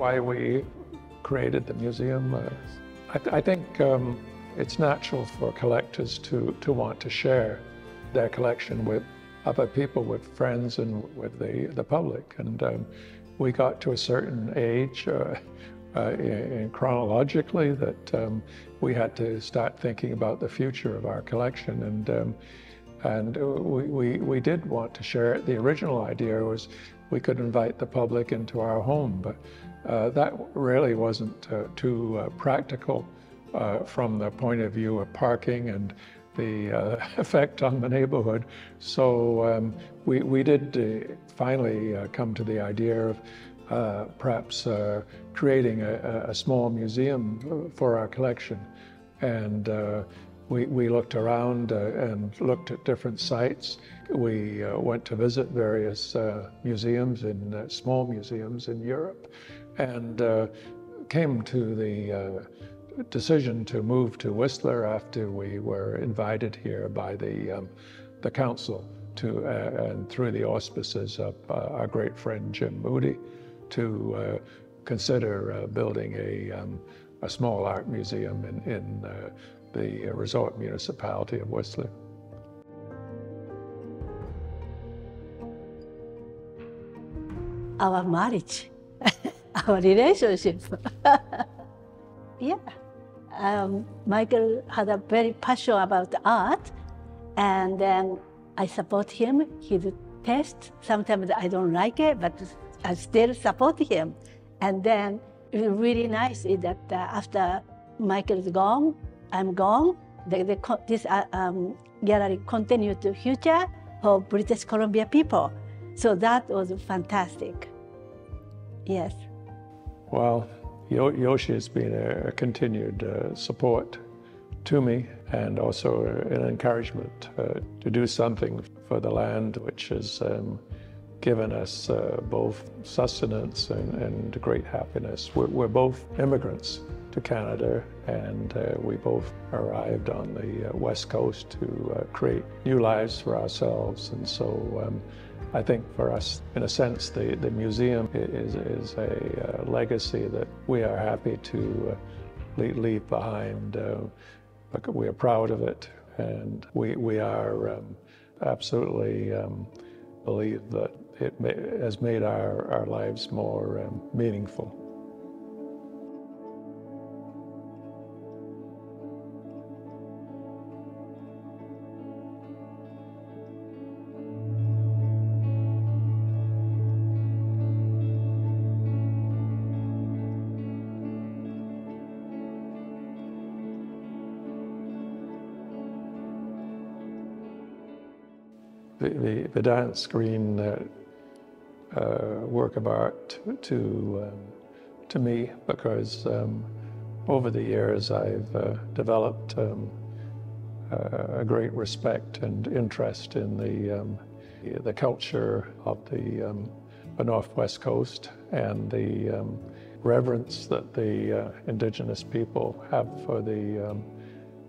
why we created the museum. I think it's natural for collectors to want to share their collection with other people, with friends and with the public. And we got to a certain age chronologically that we had to start thinking about the future of our collection. And we did want to share it. The original idea was we could invite the public into our home, but that really wasn't too practical from the point of view of parking and the effect on the neighborhood. So we did finally come to the idea of perhaps creating a small museum for our collection. And we looked around and looked at different sites. We went to visit various museums, small museums in Europe, and came to the decision to move to Whistler after we were invited here by the council and through the auspices of our great friend Jim Moody, to consider building a small art museum in the resort municipality of Whistler. Our marriage, our relationship. Yeah. Michael had a very passion about art, and then I support him. His taste, sometimes I don't like it, but I still support him. And then it was really nice is that after Michael's gone, I'm gone, this gallery continued to future for British Columbia people. So that was fantastic. Yes. Well, Yoshi has been a continued support to me, and also an encouragement to do something for the land, which has given us both sustenance and great happiness. We're both immigrants to Canada, and we both arrived on the West Coast to create new lives for ourselves. And so I think for us, in a sense, the museum is a legacy that we are happy to leave behind. We are proud of it, and we are absolutely believe that it has made our lives more meaningful. The dance screen work of art to me, because over the years I've developed a great respect and interest in the culture of the Northwest Coast, and the reverence that the Indigenous people have for the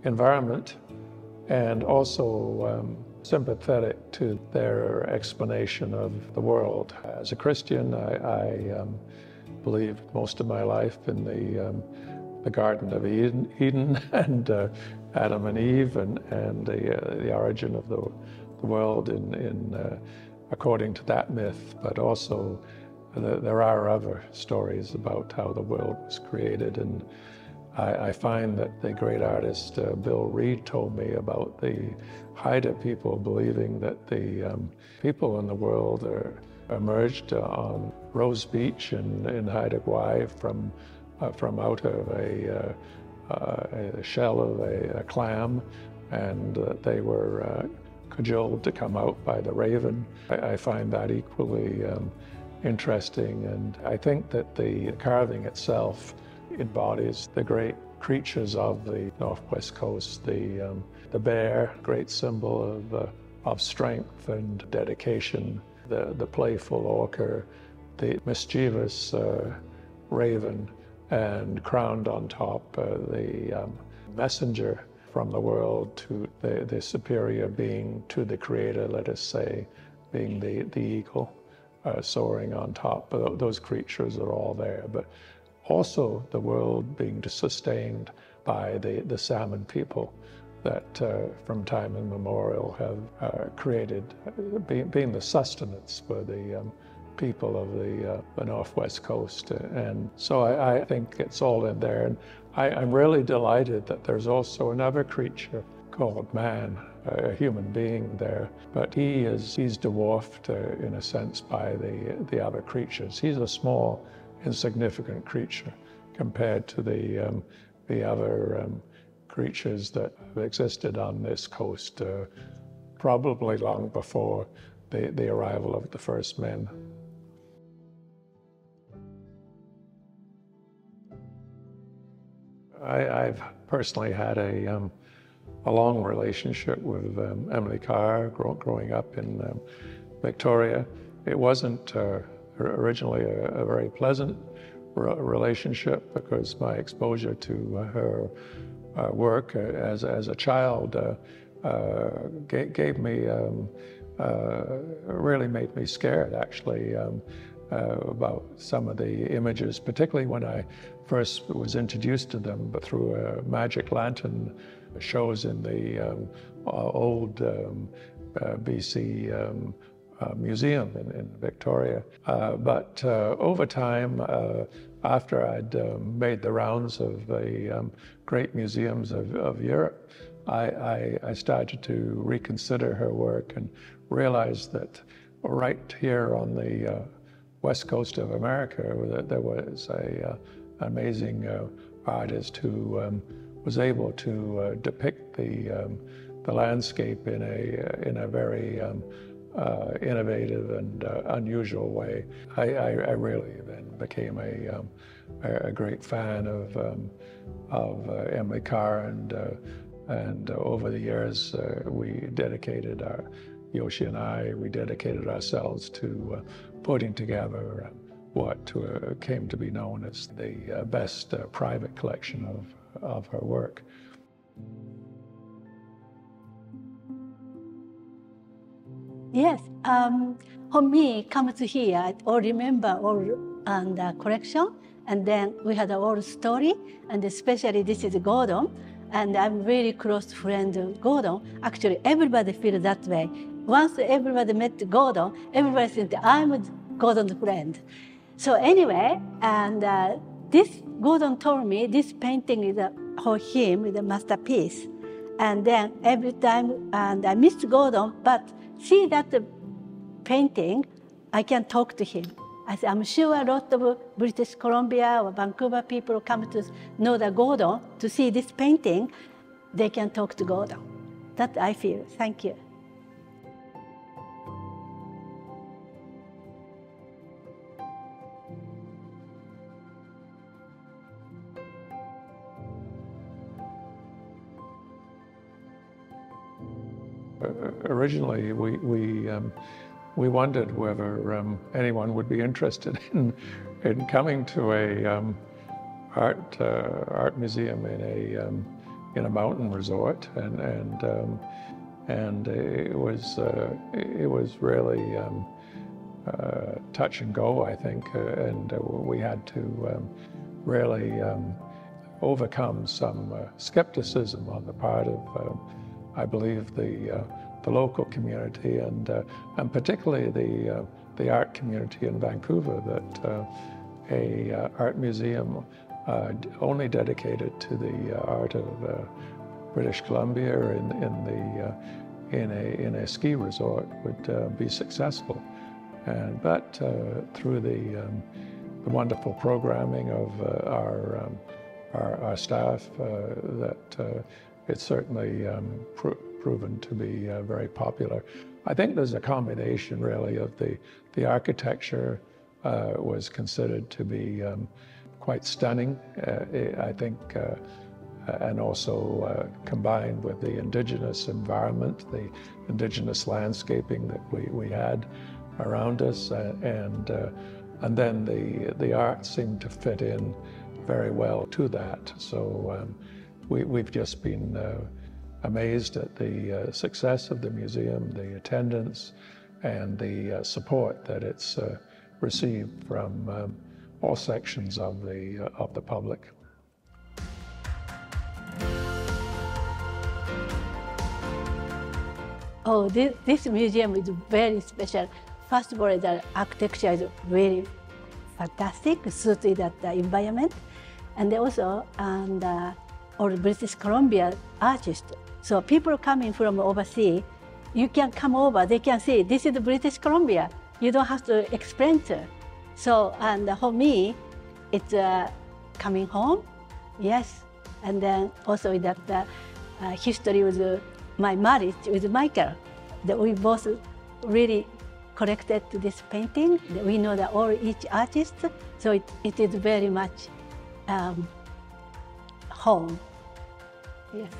environment, and also sympathetic to their explanation of the world. As a Christian, I believed most of my life in the Garden of Eden and Adam and Eve, and the origin of the world according to that myth. But also there are other stories about how the world was created, and I find that the great artist Bill Reed told me about the Haida people believing that the people in the world emerged on Rose Beach in Haida Gwaii from out of a shell of a clam, and they were cajoled to come out by the raven. I find that equally interesting, and I think that the carving itself embodies the great creatures of the Northwest Coast. The bear, great symbol of strength and dedication. The playful orca, the mischievous raven, and crowned on top, the messenger from the world to the superior being to the creator, let us say, being the eagle. soaring on top. But those creatures are all there. But also the world being sustained by the salmon people that from time immemorial have created, being the sustenance for the people of the northwest coast. And so I think it's all in there. And I'm really delighted that there's also another creature called man, a human being there, but he's dwarfed in a sense by the other creatures. He's a small, insignificant creature compared to the other creatures that have existed on this coast, probably long before the arrival of the first men. I've personally had a long relationship with Emily Carr growing up in Victoria. It wasn't originally a very pleasant relationship because my exposure to her work as a child gave me, really made me scared actually about some of the images, particularly when I first was introduced to them, but through magic lantern shows in the old BC museum in Victoria. But over time, after I'd made the rounds of the great museums of Europe, I started to reconsider her work and realized that right here on the west coast of America, there was an amazing artist who was able to depict the landscape in a very innovative and unusual way. I really then became a great fan of Emily Carr, and over the years we dedicated Yoshi and I, we dedicated ourselves to putting together what came to be known as the best private collection of her work. Yes, for me, come to here, I all remember all the collection, and then we had a whole story, and especially this is Gordon, and I'm really close friend of Gordon. Actually, everybody feels that way. Once everybody met Gordon, everybody thinks I'm Gordon's friend. So anyway, and this Gordon told me this painting is for him is a masterpiece, and then every time, and I missed Gordon, but see that painting, I can talk to him. I said, I'm sure a lot of British Columbia or Vancouver people come to know the Gordon to see this painting, they can talk to Gordon. That I feel. Thank you. Originally, we wondered whether anyone would be interested in coming to a art museum in a mountain resort, and it was really touch and go, I think, and we had to really overcome some skepticism on the part of I believe the local community and particularly the art community in Vancouver, that a art museum only dedicated to the art of British Columbia in a ski resort would be successful. But through the wonderful programming of our staff, that it's certainly proven to be very popular. I think there's a combination really of the architecture was considered to be quite stunning, I think, and also combined with the indigenous environment, the indigenous landscaping that we had around us, and then the art seemed to fit in very well to that. So we've just been amazed at the success of the museum, the attendance, and the support that it's received from all sections of the public. Oh, this museum is very special. First of all, the architecture is really fantastic, suited at the environment, and also all British Columbia artists. So people coming from overseas, you can come over, they can see this is British Columbia. You don't have to explain to. So, and for me, it's coming home, yes, and then also that history with my marriage with Michael, that we both really connected to this painting. We know that each artist, so it is very much home. Yes.